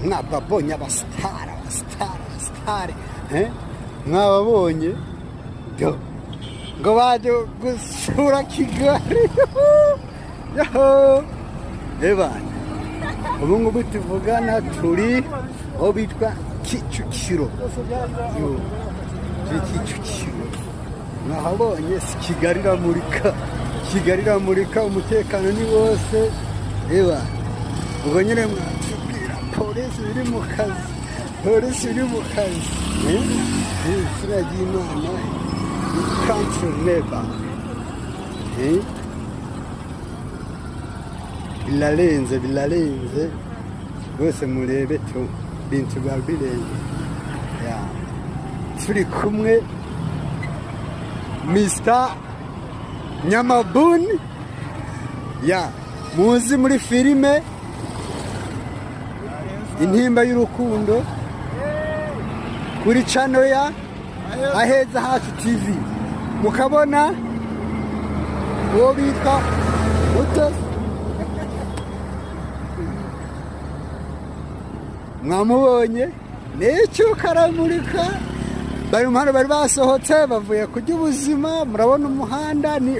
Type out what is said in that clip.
mwababonye abasitari mwababonye ngo baje gusura Kigali ebana ubu ngubu tuvugana turi aho bitwa Kicukiro Kicukiro mwahabonye Kigali iramurika umutekano ni wose ebana ubwo nyine mwatubwira polisi iri mu kazi izina ry'Imana country neighbor bilarenze rwose murebe tu bintu biba birenze turi kumwe Mr. Nyamabuni muzi muri filime Intimba y'urukundo kuri channel ya Aheza Hacu TV mukabona uwo bitwa Mutesi mwamubonye n'icyo karamurika bari mu muhanda bari basohotse bavuye kurya ubuzima murabona umuhanda ni